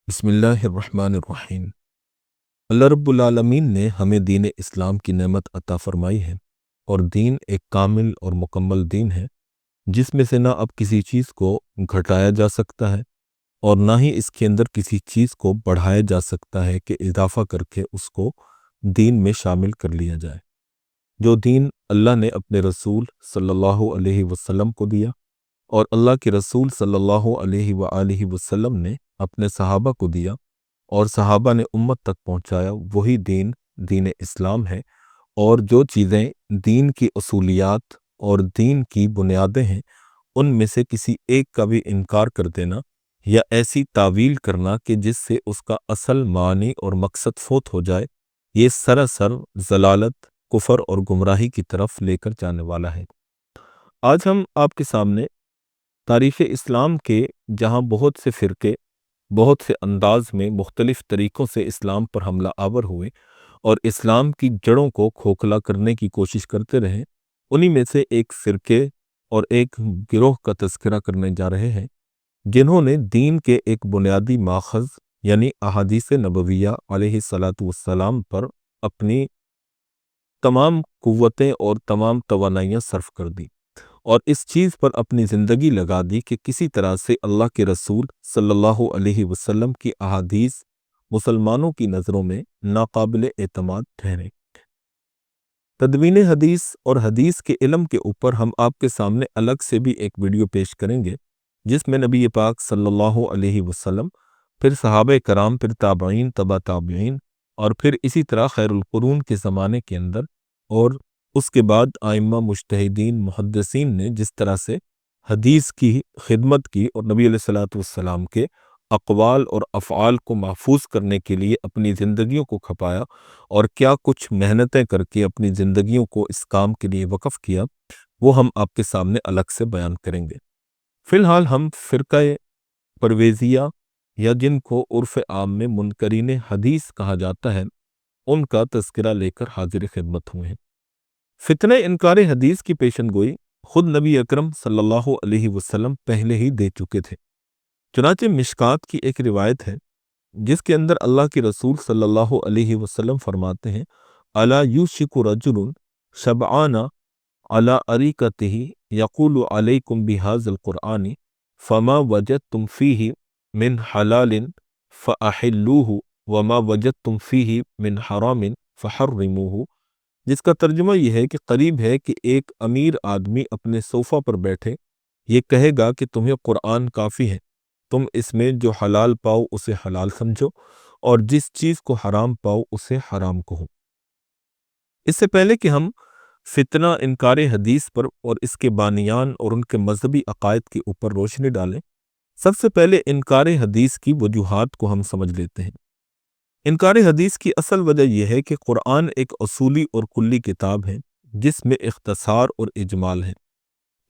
بسم اللہ الرحمن الرحیم۔ اللہ رب العالمین نے ہمیں دین اسلام کی نعمت عطا فرمائی ہے، اور دین ایک کامل اور مکمل دین ہے جس میں سے نہ اب کسی چیز کو گھٹایا جا سکتا ہے اور نہ ہی اس کے اندر کسی چیز کو بڑھایا جا سکتا ہے کہ اضافہ کر کے اس کو دین میں شامل کر لیا جائے۔ جو دین اللہ نے اپنے رسول صلی اللہ علیہ وسلم کو دیا اور اللہ کے رسول صلی اللہ علیہ وآلہ وسلم نے اپنے صحابہ کو دیا اور صحابہ نے امت تک پہنچایا، وہی دین اسلام ہے۔ اور جو چیزیں دین کی اصولیات اور دین کی بنیادیں ہیں، ان میں سے کسی ایک کا بھی انکار کر دینا یا ایسی تعویل کرنا کہ جس سے اس کا اصل معنی اور مقصد فوت ہو جائے، یہ سراسر ضلالت، کفر اور گمراہی کی طرف لے کر جانے والا ہے۔ آج ہم آپ کے سامنے تاریخ اسلام کے جہاں بہت سے فرقے بہت سے انداز میں مختلف طریقوں سے اسلام پر حملہ آور ہوئے اور اسلام کی جڑوں کو کھوکھلا کرنے کی کوشش کرتے رہے، انہی میں سے ایک فرقے اور ایک گروہ کا تذکرہ کرنے جا رہے ہیں جنہوں نے دین کے ایک بنیادی ماخذ یعنی احادیث نبویہ علیہ الصلاۃ والسلام پر اپنی تمام قوتیں اور تمام توانائیاں صرف کر دی اور اس چیز پر اپنی زندگی لگا دی کہ کسی طرح سے اللہ کے رسول صلی اللہ علیہ وسلم کی احادیث مسلمانوں کی نظروں میں ناقابل اعتماد ٹھہرے۔ تدوین حدیث اور حدیث کے علم کے اوپر ہم آپ کے سامنے الگ سے بھی ایک ویڈیو پیش کریں گے جس میں نبی پاک صلی اللہ علیہ وسلم، پھر صحابہ کرام، پھر تابعین، تبع تابعین اور پھر اسی طرح خیر القرون کے زمانے کے اندر اور اس کے بعد ائمہ مجتہدین محدثین نے جس طرح سے حدیث کی خدمت کی اور نبی علیہ الصلوۃ والسلام کے اقوال اور افعال کو محفوظ کرنے کے لیے اپنی زندگیوں کو کھپایا اور کیا کچھ محنتیں کر کے اپنی زندگیوں کو اس کام کے لیے وقف کیا، وہ ہم آپ کے سامنے الگ سے بیان کریں گے۔ فی الحال ہم فرقہ پرویزیہ یا جن کو عرف عام میں منکرین حدیث کہا جاتا ہے، ان کا تذکرہ لے کر حاضر خدمت ہوئے ہیں۔ فتنہ انکار حدیث کی پیشن گوئی خود نبی اکرم صلی اللہ علیہ وسلم پہلے ہی دے چکے تھے۔ چنانچہ مشکات کی ایک روایت ہے جس کے اندر اللہ کے رسول صلی اللہ علیہ وسلم فرماتے ہیں، الا یوشک رجل شبعان علی اریکتہ یقول علیکم بہذا القرآن فما وجدتم فیہ من حلال فاحلوہ وما وجدتم فیہ من حرام فحرموہ، جس کا ترجمہ یہ ہے کہ قریب ہے کہ ایک امیر آدمی اپنے صوفہ پر بیٹھے یہ کہے گا کہ تمہیں قرآن کافی ہے، تم اس میں جو حلال پاؤ اسے حلال سمجھو اور جس چیز کو حرام پاؤ اسے حرام کہو۔ اس سے پہلے کہ ہم فتنہ انکار حدیث پر اور اس کے بانیان اور ان کے مذہبی عقائد کے اوپر روشنی ڈالیں، سب سے پہلے انکار حدیث کی وجوہات کو ہم سمجھ لیتے ہیں۔ انکار حدیث کی اصل وجہ یہ ہے کہ قرآن ایک اصولی اور کلی کتاب ہے جس میں اختصار اور اجمال ہے۔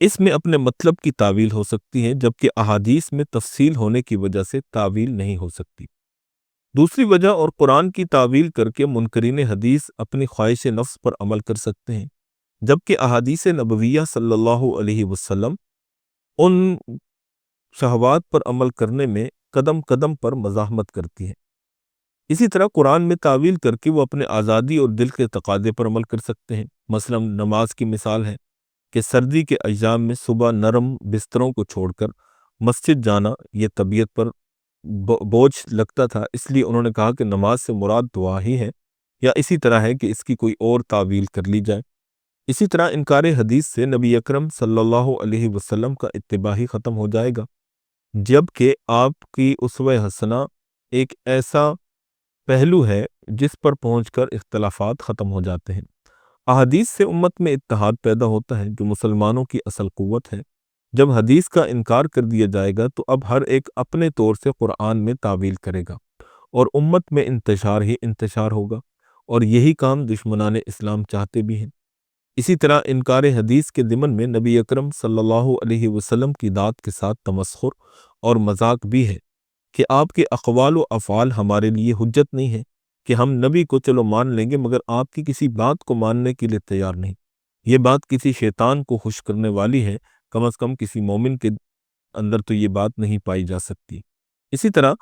اس میں اپنے مطلب کی تعویل ہو سکتی ہے جبکہ احادیث میں تفصیل ہونے کی وجہ سے تعویل نہیں ہو سکتی۔ دوسری وجہ، اور قرآن کی تعویل کر کے منکرین حدیث اپنی خواہش نفس پر عمل کر سکتے ہیں جبکہ احادیث نبویہ صلی اللہ علیہ وسلم ان شہوات پر عمل کرنے میں قدم قدم پر مزاحمت کرتی ہیں۔ اسی طرح قرآن میں تعویل کر کے وہ اپنے آزادی اور دل کے تقاضے پر عمل کر سکتے ہیں۔ مثلا نماز کی مثال ہے کہ سردی کے ایام میں صبح نرم بستروں کو چھوڑ کر مسجد جانا یہ طبیعت پر بوجھ لگتا تھا، اس لیے انہوں نے کہا کہ نماز سے مراد دعا ہی ہے، یا اسی طرح ہے کہ اس کی کوئی اور تعویل کر لی جائے۔ اسی طرح انکار حدیث سے نبی اکرم صلی اللہ علیہ وسلم کا اتباع ہی ختم ہو جائے گا، جبکہ آپ کی اسوہ حسنہ ایک ایسا پہلو ہے جس پر پہنچ کر اختلافات ختم ہو جاتے ہیں۔ احادیث سے امت میں اتحاد پیدا ہوتا ہے جو مسلمانوں کی اصل قوت ہے۔ جب حدیث کا انکار کر دیا جائے گا تو اب ہر ایک اپنے طور سے قرآن میں تعویل کرے گا اور امت میں انتشار ہی انتشار ہوگا، اور یہی کام دشمنان اسلام چاہتے بھی ہیں۔ اسی طرح انکار حدیث کے ضمن میں نبی اکرم صلی اللہ علیہ وسلم کی ذات کے ساتھ تمسخر اور مذاق بھی ہے کہ آپ کے اقوال و افعال ہمارے لیے حجت نہیں ہے کہ ہم نبی کو چلو مان لیں گے مگر آپ کی کسی بات کو ماننے کے لیے تیار نہیں۔ یہ بات کسی شیطان کو خوش کرنے والی ہے، کم از کم کسی مومن کے اندر تو یہ بات نہیں پائی جا سکتی۔ اسی طرح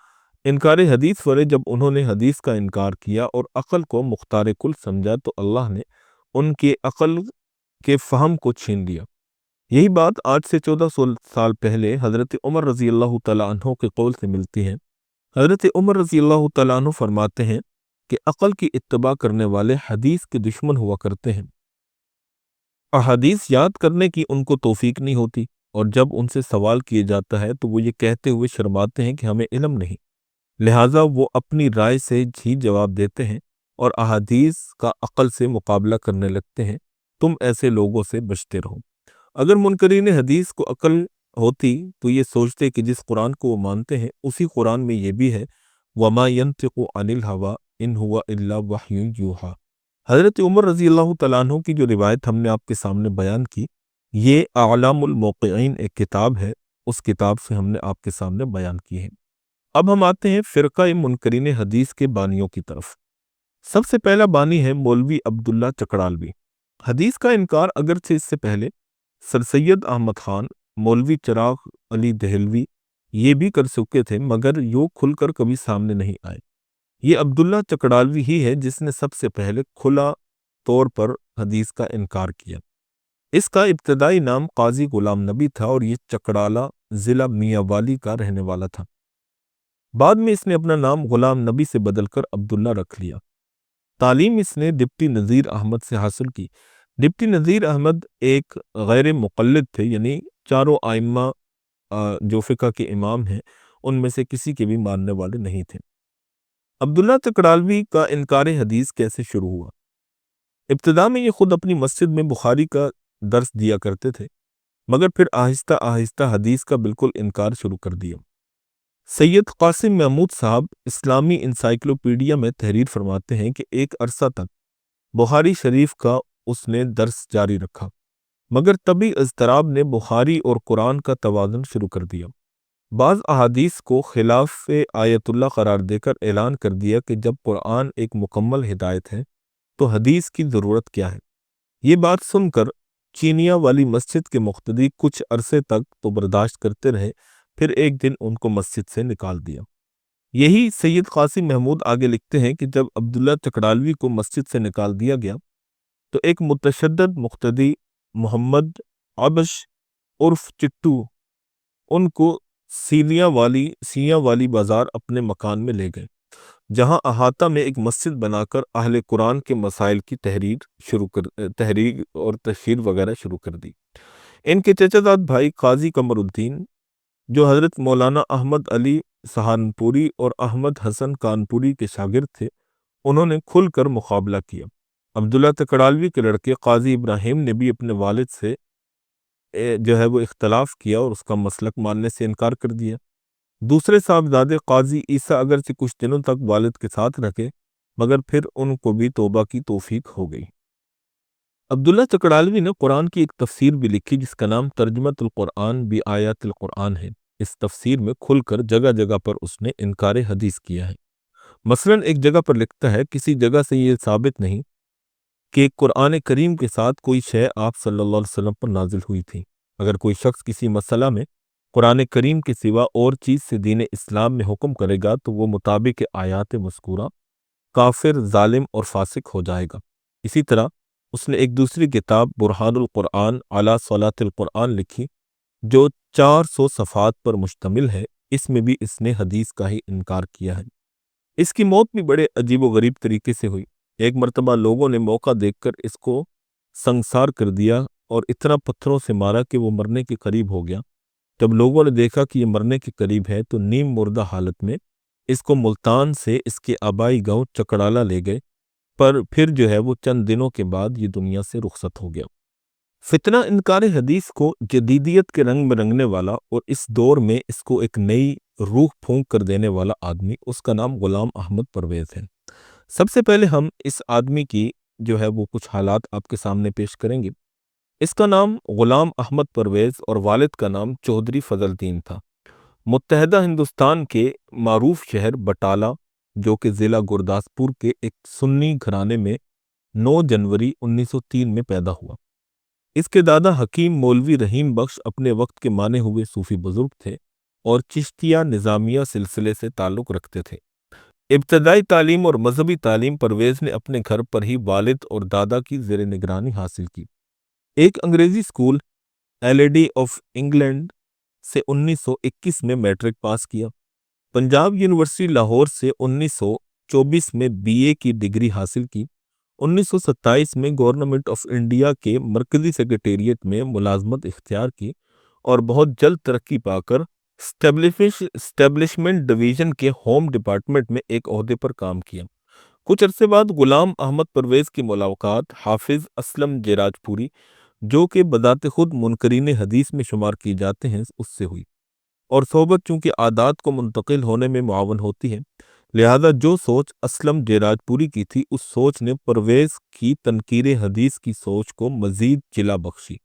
انکار حدیث والے جب انہوں نے حدیث کا انکار کیا اور عقل کو مختار کل سمجھا تو اللہ نے ان کی عقل کے فہم کو چھین لیا۔ یہی بات آج سے 1400 سال پہلے حضرت عمر رضی اللہ تعالیٰ عنہ کے قول سے ملتی ہے۔ حضرت عمر رضی اللہ تعالیٰ عنہ فرماتے ہیں کہ عقل کی اتباع کرنے والے حدیث کے دشمن ہوا کرتے ہیں۔ احادیث یاد کرنے کی ان کو توفیق نہیں ہوتی، اور جب ان سے سوال کیا جاتا ہے تو وہ یہ کہتے ہوئے شرماتے ہیں کہ ہمیں علم نہیں، لہٰذا وہ اپنی رائے سے ہی جواب دیتے ہیں اور احادیث کا عقل سے مقابلہ کرنے لگتے ہیں۔ تم ایسے لوگوں سے بچتے رہو۔ اگر منکرین حدیث کو عقل ہوتی تو یہ سوچتے کہ جس قرآن کو وہ مانتے ہیں اسی قرآن میں یہ بھی ہے وَمَا يَنطِقُ عَنِ الْهَوَىٰ إِنْ هُوَ إِلَّا وَحْيٌ يُوحَىٰ۔ حضرت عمر رضی اللہ تعالیٰ عنہ کی جو روایت ہم نے آپ کے سامنے بیان کی، یہ اعلام الموقعین ایک کتاب ہے، اس کتاب سے ہم نے آپ کے سامنے بیان کی ہے۔ اب ہم آتے ہیں فرقہ منکرین حدیث کے بانیوں کی طرف۔ سب سے پہلا بانی ہے مولوی عبداللہ چکڑالوی۔ حدیث کا انکار اگرچہ اس سے پہلے سر سید احمد خان، مولوی چراغ علی دہلوی یہ بھی کر چکے تھے، مگر یوں کھل کر کبھی سامنے نہیں آئے۔ یہ عبداللہ چکڑالوی ہی ہے جس نے سب سے پہلے کھلا طور پر حدیث کا انکار کیا۔ اس کا ابتدائی نام قاضی غلام نبی تھا اور یہ چکڑالہ ضلع میاں والی کا رہنے والا تھا۔ بعد میں اس نے اپنا نام غلام نبی سے بدل کر عبداللہ رکھ لیا۔ تعلیم اس نے ڈپٹی نذیر احمد سے حاصل کی۔ ڈپٹی نذیر احمد ایک غیر مقلد تھے، یعنی چاروں ائمہ جو فقہ کے امام ہیں ان میں سے کسی کے بھی ماننے والے نہیں تھے۔ عبداللہ چکڑالوی کا انکار حدیث کیسے شروع ہوا؟ ابتدا میں یہ خود اپنی مسجد میں بخاری کا درس دیا کرتے تھے، مگر پھر آہستہ آہستہ حدیث کا بالکل انکار شروع کر دیا۔ سید قاسم محمود صاحب اسلامی انسائکلوپیڈیا میں تحریر فرماتے ہیں کہ ایک عرصہ تک بخاری شریف کا اس نے درس جاری رکھا، مگر طبی اضطراب نے بخاری اور قرآن کا توازن شروع کر دیا۔ بعض احادیث کو خلاف آیت اللہ قرار دے کر اعلان کر دیا کہ جب قرآن ایک مکمل ہدایت ہے تو حدیث کی ضرورت کیا ہے۔ یہ بات سن کر چینیا والی مسجد کے مقتدی کچھ عرصے تک تو برداشت کرتے رہے، پھر ایک دن ان کو مسجد سے نکال دیا۔ یہی سید قاسم محمود آگے لکھتے ہیں کہ جب عبداللہ چکڑالوی کو مسجد سے نکال دیا گیا تو ایک متشدد مقتدی محمد عبش عرف چٹو ان کو سیاں والی بازار اپنے مکان میں لے گئے، جہاں احاطہ میں ایک مسجد بنا کر اہل قرآن کے مسائل کی تحریر اور تشہیر وغیرہ شروع کر دی۔ ان کے چچا زاد بھائی قاضی قمر الدین جو حضرت مولانا احمد علی سہارنپوری اور احمد حسن کانپوری کے شاگرد تھے، انہوں نے کھل کر مقابلہ کیا۔ عبداللہ چکڑالوی کے لڑکے قاضی ابراہیم نے بھی اپنے والد سے جو ہے وہ اختلاف کیا اور اس کا مسلک ماننے سے انکار کر دیا۔ دوسرے صاحبزادے قاضی عیسیٰ اگرچہ کچھ دنوں تک والد کے ساتھ رکھے، مگر پھر ان کو بھی توبہ کی توفیق ہو گئی۔ عبداللہ چکڑالوی نے قرآن کی ایک تفسیر بھی لکھی جس کا نام ترجمۃ القرآن بآیات القرآن ہے۔ اس تفسیر میں کھل کر جگہ جگہ پر اس نے انکار حدیث کیا ہے۔ مثلاً ایک جگہ پر لکھتا ہے، کسی جگہ سے یہ ثابت نہیں کہ قرآن کریم کے ساتھ کوئی شے آپ صلی اللہ علیہ وسلم پر نازل ہوئی تھی۔ اگر کوئی شخص کسی مسئلہ میں قرآن کریم کے سوا اور چیز سے دین اسلام میں حکم کرے گا تو وہ مطابق آیات مذکورہ کافر، ظالم اور فاسق ہو جائے گا۔ اسی طرح اس نے ایک دوسری کتاب برہان القرآن علی صلاۃ القرآن لکھی جو 400 صفحات پر مشتمل ہے۔ اس میں بھی اس نے حدیث کا ہی انکار کیا ہے۔ اس کی موت بھی بڑے عجیب و غریب طریقے سے ہوئی۔ ایک مرتبہ لوگوں نے موقع دیکھ کر اس کو سنگسار کر دیا اور اتنا پتھروں سے مارا کہ وہ مرنے کے قریب ہو گیا۔ جب لوگوں نے دیکھا کہ یہ مرنے کے قریب ہے تو نیم مردہ حالت میں اس کو ملتان سے اس کے آبائی گاؤں چکڑالہ لے گئے، پر پھر جو ہے وہ چند دنوں کے بعد یہ دنیا سے رخصت ہو گیا۔ فتنہ انکار حدیث کو جدیدیت کے رنگ میں رنگنے والا اور اس دور میں اس کو ایک نئی روح پھونک کر دینے والا آدمی، اس کا نام غلام احمد پرویز ہے۔ سب سے پہلے ہم اس آدمی کی جو ہے وہ کچھ حالات آپ کے سامنے پیش کریں گے۔ اس کا نام غلام احمد پرویز اور والد کا نام چودھری فضل الدین تھا۔ متحدہ ہندوستان کے معروف شہر بٹالہ جو کہ ضلع گرداسپور کے ایک سنی گھرانے میں 9 جنوری 1903 میں پیدا ہوا۔ اس کے دادا حکیم مولوی رحیم بخش اپنے وقت کے مانے ہوئے صوفی بزرگ تھے۔ اور چشتیہ نظامیہ سلسلے سے تعلق رکھتے تھے۔ ابتدائی تعلیم اور مذہبی تعلیم پرویز نے اپنے گھر پر ہی والد اور دادا کی زیر نگرانی حاصل کی۔ ایک انگریزی اسکول ایل آف انگلینڈ سے 1921 میں میٹرک پاس کیا۔ پنجاب یونیورسٹی لاہور سے 1924 میں بی اے کی ڈگری حاصل کی۔ 1927 میں گورنمنٹ آف انڈیا کے مرکزی سیکریٹریٹ میں ملازمت اختیار کی اور بہت جلد ترقی پا کر اسٹیبلشمنٹ ڈویژن کے ہوم ڈپارٹمنٹ میں ایک عہدے پر کام کیا۔ کچھ عرصے بعد غلام احمد پرویز کی ملاقات حافظ اسلم جیراج پوری، جو کہ بذات خود منکرین حدیث میں شمار کی جاتے ہیں، اس سے ہوئی، اور صحبت چونکہ عادات کو منتقل ہونے میں معاون ہوتی ہے، لہذا جو سوچ اسلم جیراج پوری کی تھی، اس سوچ نے پرویز کی تنکیر حدیث کی سوچ کو مزید جلا بخشی،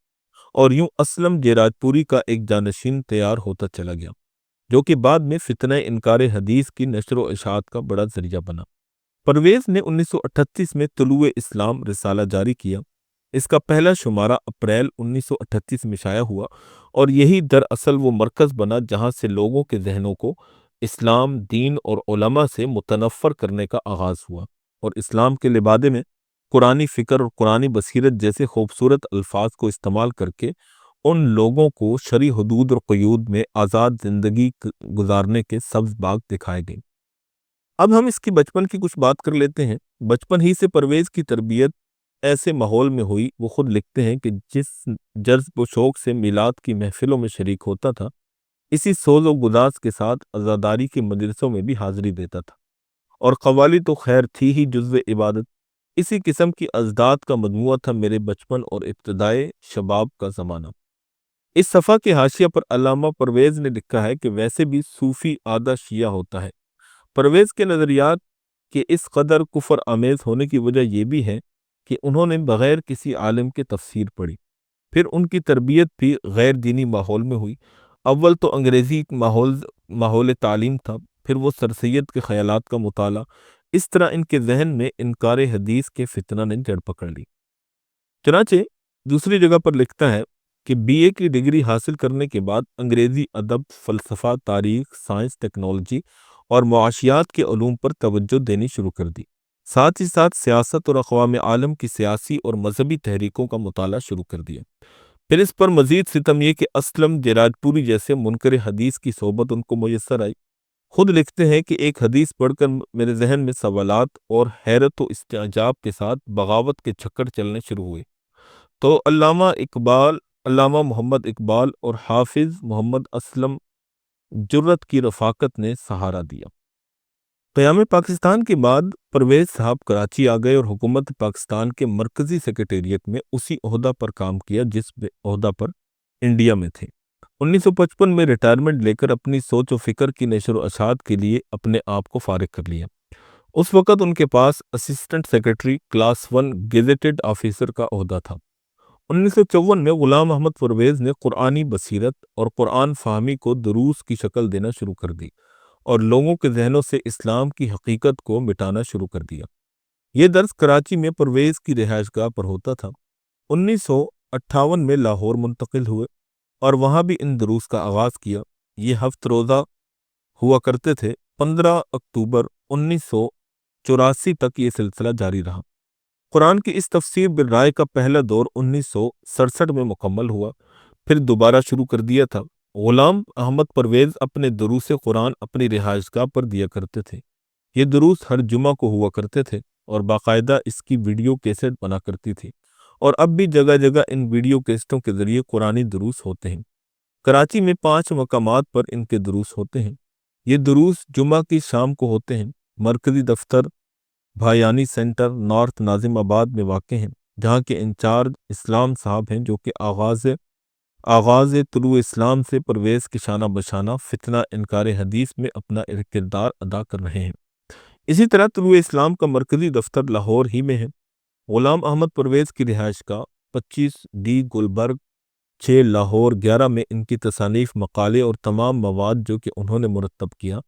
اور یوں اسلم جیراج پوری کا ایک جانشین تیار ہوتا چلا گیا، جو کہ بعد میں فتنہ انکار حدیث کی نشر و اشاعت کا بڑا ذریعہ بنا۔ پرویز نے 1938 میں طلوع اسلام رسالہ جاری کیا۔ اس کا پہلا شمارہ اپریل 1938 میں شائع ہوا، اور یہی دراصل وہ مرکز بنا جہاں سے لوگوں کے ذہنوں کو اسلام، دین اور علماء سے متنفر کرنے کا آغاز ہوا، اور اسلام کے لبادے میں قرآنی فکر اور قرآنی بصیرت جیسے خوبصورت الفاظ کو استعمال کر کے ان لوگوں کو شرعی حدود اور قیود میں آزاد زندگی گزارنے کے سبز باغ دکھائے گئے۔ اب ہم اس کی بچپن کی کچھ بات کر لیتے ہیں۔ بچپن ہی سے پرویز کی تربیت ایسے ماحول میں ہوئی، وہ خود لکھتے ہیں کہ جس جذب و شوق سے میلاد کی محفلوں میں شریک ہوتا تھا، اسی سوز و گداز کے ساتھ عزاداری کے مجلسوں میں بھی حاضری دیتا تھا، اور قوالی تو خیر تھی ہی جزو عبادت۔ اسی قسم کی ازداد کا مجموعہ تھا میرے بچپن اور ابتدائے شباب کا زمانہ۔ اس صفحہ کے حاشیہ پر علامہ پرویز نے لکھا ہے کہ ویسے بھی صوفی آدھا شیعہ ہوتا ہے۔ پرویز کے نظریات کے اس قدر کفر آمیز ہونے کی وجہ یہ بھی ہے کہ انہوں نے بغیر کسی عالم کے تفسیر پڑھی، پھر ان کی تربیت بھی غیر دینی ماحول میں ہوئی۔ اول تو انگریزی ماحول تعلیم تھا، پھر وہ سر سید کے خیالات کا مطالعہ، اس طرح ان کے ذہن میں انکار حدیث کے فتنہ نے جڑ پکڑ لی۔ چنانچہ دوسری جگہ پر لکھتا ہے کہ بی اے کی ڈگری حاصل کرنے کے بعد انگریزی ادب، فلسفہ، تاریخ، سائنس، ٹیکنالوجی اور معاشیات کے علوم پر توجہ دینی شروع کر دی۔ ساتھ ہی ساتھ سیاست اور اقوام عالم کی سیاسی اور مذہبی تحریکوں کا مطالعہ شروع کر دیا۔ پھر اس پر مزید ستم یہ کہ اسلم جیراج پوری جیسے منکر حدیث کی صحبت ان کو میسر آئی۔ خود لکھتے ہیں کہ ایک حدیث پڑھ کر میرے ذہن میں سوالات اور حیرت و استعجاب کے ساتھ بغاوت کے چکر چلنے شروع ہوئے، تو علامہ محمد اقبال اور حافظ محمد اسلم جرت کی رفاقت نے سہارا دیا۔ قیام پاکستان کے بعد پرویز صاحب کراچی آ گئے اور حکومت پاکستان کے مرکزی سیکریٹریٹ میں اسی عہدہ پر کام کیا جس عہدہ پر انڈیا میں تھے۔ 1955 میں ریٹائرمنٹ لے کر اپنی سوچ و فکر کی نشر و اشاعت کے لیے اپنے آپ کو فارغ کر لیا۔ اس وقت ان کے پاس اسسٹنٹ سیکریٹری کلاس 1 گیزیٹڈ آفیسر کا عہدہ تھا۔ 1954 میں غلام احمد پرویز نے قرآنی بصیرت اور قرآن فہمی کو دروس کی شکل دینا شروع کر دی اور لوگوں کے ذہنوں سے اسلام کی حقیقت کو مٹانا شروع کر دیا۔ یہ درس کراچی میں پرویز کی رہائش گاہ پر ہوتا تھا۔ 1958 میں لاہور منتقل ہوئے اور وہاں بھی ان دروس کا آغاز کیا۔ یہ ہفت روزہ ہوا کرتے تھے۔ 15 اکتوبر 1984 تک یہ سلسلہ جاری رہا۔ قرآن کی اس تفسیر بالرائے کا پہلا دور 1967 میں مکمل ہوا، پھر دوبارہ شروع کر دیا تھا۔ غلام احمد پرویز اپنے دروس قرآن اپنی رہائش گاہ پر دیا کرتے تھے۔ یہ دروس ہر جمعہ کو ہوا کرتے تھے اور باقاعدہ اس کی ویڈیو کیسٹ بنا کرتی تھی، اور اب بھی جگہ جگہ ان ویڈیو کیسٹوں کے ذریعے قرآنی دروس ہوتے ہیں۔ کراچی میں 5 مقامات پر ان کے دروس ہوتے ہیں۔ یہ دروس جمعہ کی شام کو ہوتے ہیں۔ مرکزی دفتر بھایانی سینٹر نارتھ ناظم آباد میں واقع ہیں، جہاں کے انچارج اسلام صاحب ہیں، جو کہ آغاز طلوع اسلام سے پرویز کے شانہ بشانہ فتنہ انکار حدیث میں اپنا کردار ادا کر رہے ہیں۔ اسی طرح طلوع اسلام کا مرکزی دفتر لاہور ہی میں ہے۔ غلام احمد پرویز کی رہائش کا 25 ڈی گلبرگ 6 لاہور 11 میں ان کی تصانیف، مقالے اور تمام مواد جو کہ انہوں نے مرتب کیا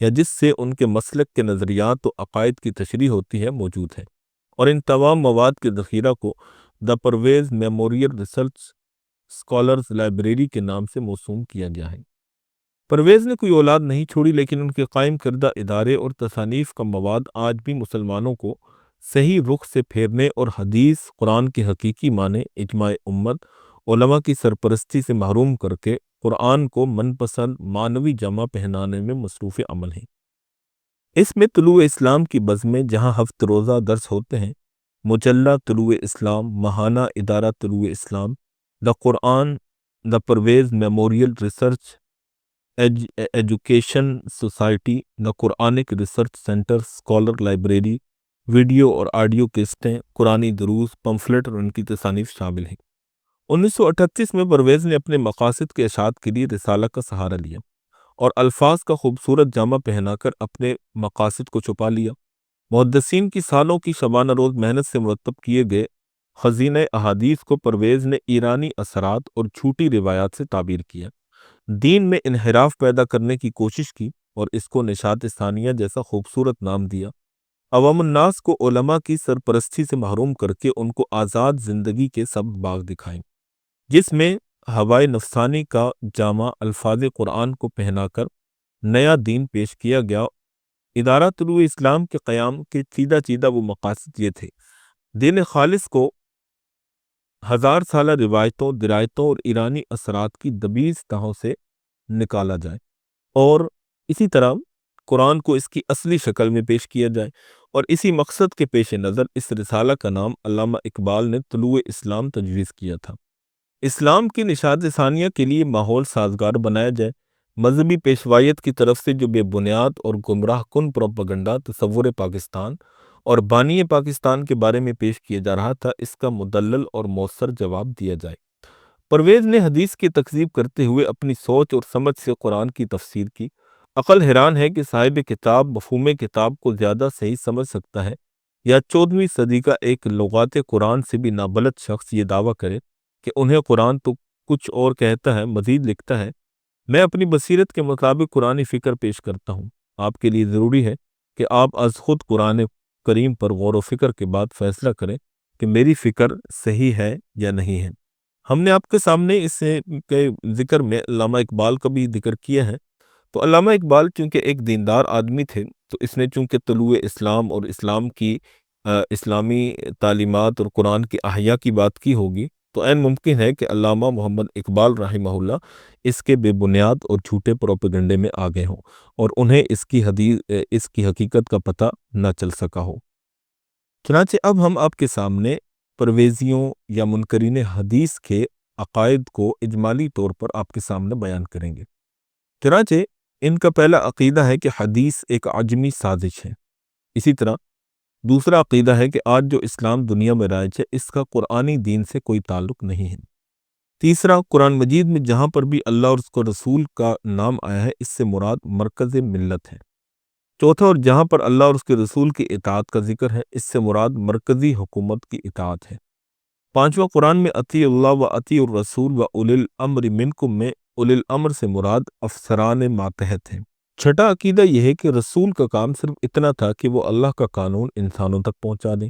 یا جس سے ان کے مسلک کے نظریات و عقائد کی تشریح ہوتی ہے موجود ہے، اور ان تمام مواد کے ذخیرہ کو the Parvez memorial research scholars library کے نام سے موسوم کیا گیا ہے۔ پرویز نے کوئی اولاد نہیں چھوڑی، لیکن ان کے قائم کردہ ادارے اور تصانیف کا مواد آج بھی مسلمانوں کو صحیح رخ سے پھیرنے اور حدیث قرآن کے حقیقی معنی، اجماع امت، علماء کی سرپرستی سے محروم کر کے قرآن کو من پسند معنوی جامہ پہنانے میں مصروف عمل ہیں۔ اس میں طلوع اسلام کی بزمیں جہاں ہفت روزہ درس ہوتے ہیں، مجلہ طلوع اسلام، ماہانہ ادارہ طلوع اسلام، the Quran, the Parvez memorial research education society, the Quranic research centre, scholar library, video اور آڈیو کیسٹیں، قرآنی دروس، پمفلٹ اور ان کی تصانیف شامل ہیں۔ 1938 میں پرویز نے اپنے مقاصد کے اشاعت کے لیے رسالہ کا سہارا لیا اور الفاظ کا خوبصورت جامہ پہنا کر اپنے مقاصد کو چھپا لیا۔ محدثین کی سالوں کی شبانہ روز محنت سے مرتب کیے گئے خزینہ احادیث کو پرویز نے ایرانی اثرات اور جھوٹی روایات سے تعبیر کیا، دین میں انحراف پیدا کرنے کی کوشش کی اور اس کو نشاط ثانیہ جیسا خوبصورت نام دیا۔ عوام الناس کو علماء کی سرپرستی سے محروم کر کے ان کو آزاد زندگی کے سب باغ دکھائیں، جس میں ہوائے نفسانی کا جامع الفاظ قرآن کو پہنا کر نیا دین پیش کیا گیا۔ ادارہ طلوع اسلام کے قیام کے چیدہ وہ مقاصد یہ تھے: دین خالص کو ہزار سالہ روایتوں، درایتوں اور ایرانی اثرات کی دبیز تہوں سے نکالا جائے، اور اسی طرح قرآن کو اس کی اصلی شکل میں پیش کیا جائے، اور اسی مقصد کے پیش نظر اس رسالہ کا نام علامہ اقبال نے طلوع اسلام تجویز کیا تھا۔ اسلام کی نشاط ثانیہ کے لیے ماحول سازگار بنایا جائے۔ مذہبی پیشوائیت کی طرف سے جو بے بنیاد اور گمراہ کن پروپیگنڈا تصور پاکستان اور بانی پاکستان کے بارے میں پیش کیا جا رہا تھا، اس کا مدلل اور مؤثر جواب دیا جائے۔ پرویز نے حدیث کی تکذیب کرتے ہوئے اپنی سوچ اور سمجھ سے قرآن کی تفسیر کی۔ عقل حیران ہے کہ صاحب کتاب مفہوم کتاب کو زیادہ صحیح سمجھ سکتا ہے، یا 14ویں صدی کا ایک لغات قرآن سے بھی نابلد شخص یہ دعویٰ کرے کہ انہیں قرآن تو کچھ اور کہتا ہے، مزید لکھتا ہے۔ میں اپنی بصیرت کے مطابق قرآنی فکر پیش کرتا ہوں۔ آپ کے لیے ضروری ہے کہ آپ از خود قرآن کریم پر غور و فکر کے بعد فیصلہ کریں کہ میری فکر صحیح ہے یا نہیں ہے۔ ہم نے آپ کے سامنے اس کے ذکر میں علامہ اقبال کا بھی ذکر کیا ہے۔ تو علامہ اقبال چونکہ ایک دیندار آدمی تھے، تو اس نے چونکہ طلوع اسلام اور اسلام کی اسلامی تعلیمات اور قرآن کی احیا کی بات کی ہوگی، تو عین ممکن ہے کہ علامہ محمد اقبال رحمہ اللہ اس کے بے بنیاد اور جھوٹے پروپیگنڈے میں آ گئے ہوں اور انہیں اس کی حقیقت کا پتہ نہ چل سکا ہو۔ چنانچہ اب ہم آپ کے سامنے پرویزیوں یا منکرین حدیث کے عقائد کو اجمالی طور پر آپ کے سامنے بیان کریں گے۔ چنانچہ ان کا پہلا عقیدہ ہے کہ حدیث ایک عجمی سازش ہے۔ اسی طرح دوسرا عقیدہ ہے کہ آج جو اسلام دنیا میں رائج ہے، اس کا قرآنی دین سے کوئی تعلق نہیں ہے۔ تیسرا، قرآن مجید میں جہاں پر بھی اللہ اور اس کو رسول کا نام آیا ہے، اس سے مراد مرکز ملت ہے۔ چوتھا، اور جہاں پر اللہ اور اس کے رسول کی اطاعت کا ذکر ہے، اس سے مراد مرکزی حکومت کی اطاعت ہے۔ پانچواں، قرآن میں اطیع اللہ و اطیع الرسول و اولی الامر منکم میں اولی الامر سے مراد افسران ماتحت ہیں۔ چھٹا عقیدہ یہ ہے کہ رسول کا کام صرف اتنا تھا کہ وہ اللہ کا قانون انسانوں تک پہنچا دیں۔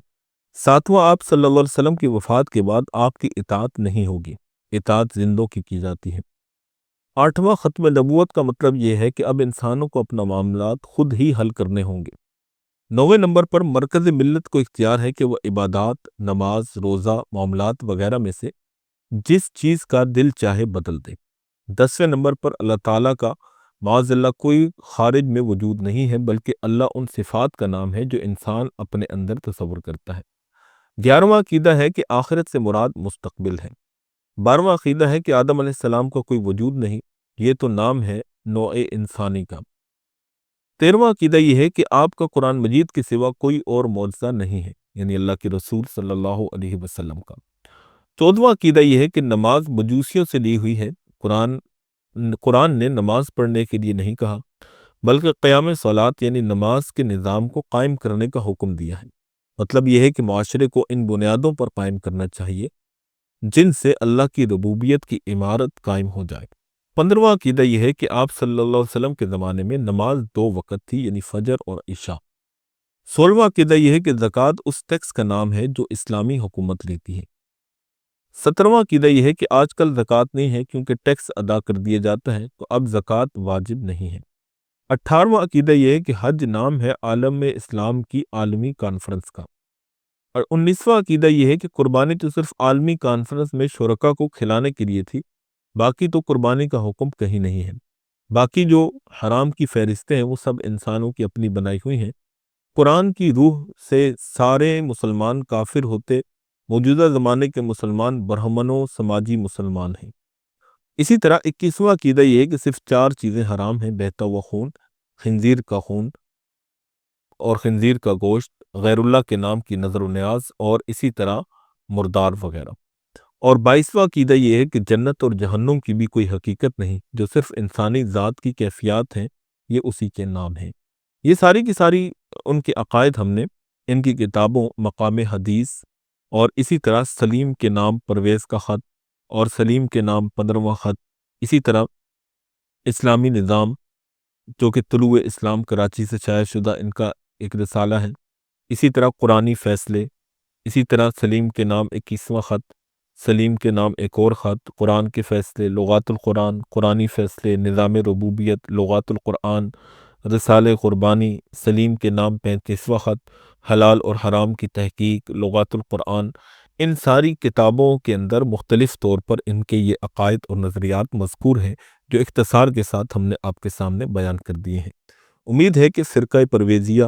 ساتواں، آپ صلی اللہ علیہ وسلم کی وفات کے بعد آپ کی اطاعت نہیں ہوگی، اطاعت زندوں کی جاتی ہے۔ آٹھواں، ختم نبوت کا مطلب یہ ہے کہ اب انسانوں کو اپنا معاملات خود ہی حل کرنے ہوں گے۔ نویں نمبر پر مرکز ملت کو اختیار ہے کہ وہ عبادات، نماز، روزہ، معاملات وغیرہ میں سے جس چیز کا دل چاہے بدل دے۔ 10ویں نمبر پر اللہ تعالیٰ کا معاذ اللہ کوئی خارج میں وجود نہیں ہے، بلکہ اللہ ان صفات کا نام ہے جو انسان اپنے اندر تصور کرتا ہے۔ 11واں عقیدہ ہے کہ آخرت سے مراد مستقبل ہے۔ 12واں عقیدہ ہے کہ آدم علیہ السلام کا کوئی وجود نہیں، یہ تو نام ہے نوع انسانی کا۔ 13واں عقیدہ یہ ہے کہ آپ کا قرآن مجید کے سوا کوئی اور معجزہ نہیں ہے، یعنی اللہ کے رسول صلی اللہ علیہ وسلم کا۔ 14واں عقیدہ یہ ہے کہ نماز مجوسیوں سے لی ہوئی ہے۔ قرآن نے نماز پڑھنے کے لیے نہیں کہا، بلکہ قیام صلات یعنی نماز کے نظام کو قائم کرنے کا حکم دیا ہے۔ مطلب یہ ہے کہ معاشرے کو ان بنیادوں پر قائم کرنا چاہیے جن سے اللہ کی ربوبیت کی عمارت قائم ہو جائے۔ 15واں عقیدہ یہ ہے کہ آپ صلی اللہ علیہ وسلم کے زمانے میں نماز 2 وقت تھی، یعنی فجر اور عشاء۔ 16واں عقیدہ یہ ہے کہ زکوٰۃ اس ٹیکس کا نام ہے جو اسلامی حکومت لیتی ہے۔ 17واں عقیدہ یہ ہے کہ آج کل زکوٰۃ نہیں ہے کیونکہ ٹیکس ادا کر دیا جاتا ہے، تو اب زکوٰۃ واجب نہیں ہے۔ 18واں عقیدہ یہ ہے کہ حج نام ہے عالم اسلام کی عالمی کانفرنس کا۔ اور 19واں عقیدہ یہ ہے کہ قربانی تو صرف عالمی کانفرنس میں شرکا کو کھلانے کے لیے تھی، باقی تو قربانی کا حکم کہیں نہیں ہے۔ باقی جو حرام کی فہرستیں ہیں وہ سب انسانوں کی اپنی بنائی ہوئی ہیں۔ قرآن کی روح سے سارے مسلمان کافر ہوتے، موجودہ زمانے کے مسلمان برہمن و سماجی مسلمان ہیں۔ اسی طرح 21واں عقیدہ یہ ہے کہ صرف 4 چیزیں حرام ہیں: بہتا ہوا خون، خنزیر کا خون اور خنزیر کا گوشت، غیر اللہ کے نام کی نظر و نیاز، اور اسی طرح مردار وغیرہ۔ اور 22واں عقیدہ یہ ہے کہ جنت اور جہنم کی بھی کوئی حقیقت نہیں، جو صرف انسانی ذات کی کیفیات ہیں، یہ اسی کے نام ہیں۔ یہ ساری کی ساری ان کے عقائد ہم نے ان کی کتابوں مقام حدیث اور اسی طرح سلیم کے نام پرویز کا خط اور سلیم کے نام 15واں خط، اسی طرح اسلامی نظام جو کہ طلوع اسلام کراچی سے شائع شدہ ان کا ایک رسالہ ہے، اسی طرح قرآنی فیصلے، اسی طرح سلیم کے نام 21واں خط، سلیم کے نام ایک اور خط، قرآن کے فیصلے، لغات القرآن، قرآنی فیصلے، نظام ربوبیت، لغات القرآن، رسالہ قربانی، سلیم کے نام 35واں خط، حلال اور حرام کی تحقیق، لغات القرآن۔ ان ساری کتابوں کے اندر مختلف طور پر ان کے یہ عقائد اور نظریات مذکور ہیں، جو اختصار کے ساتھ ہم نے آپ کے سامنے بیان کر دیے ہیں۔ امید ہے کہ فرقہ پرویزیہ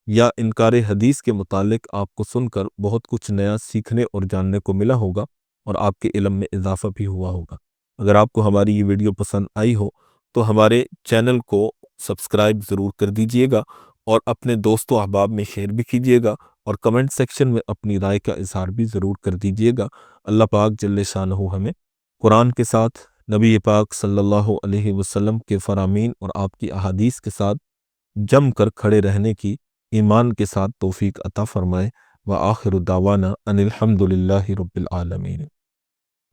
یا انکار حدیث کے متعلق آپ کو سن کر بہت کچھ نیا سیکھنے اور جاننے کو ملا ہوگا اور آپ کے علم میں اضافہ بھی ہوا ہوگا۔ اگر آپ کو ہماری یہ ویڈیو پسند آئی ہو تو ہمارے چینل کو سبسکرائب ضرور کر دیجئے گا اور اپنے دوست و احباب میں شیئر بھی کیجئے گا، اور کمنٹ سیکشن میں اپنی رائے کا اظہار بھی ضرور کر دیجئے گا۔ اللہ پاک جل شانہ ہمیں قرآن کے ساتھ، نبی پاک صلی اللہ علیہ وسلم کے فرامین اور آپ کی احادیث کے ساتھ جم کر کھڑے رہنے کی ایمان کے ساتھ توفیق عطا فرمائے۔ وآخر دعوانا ان الحمد للہ رب العالمین۔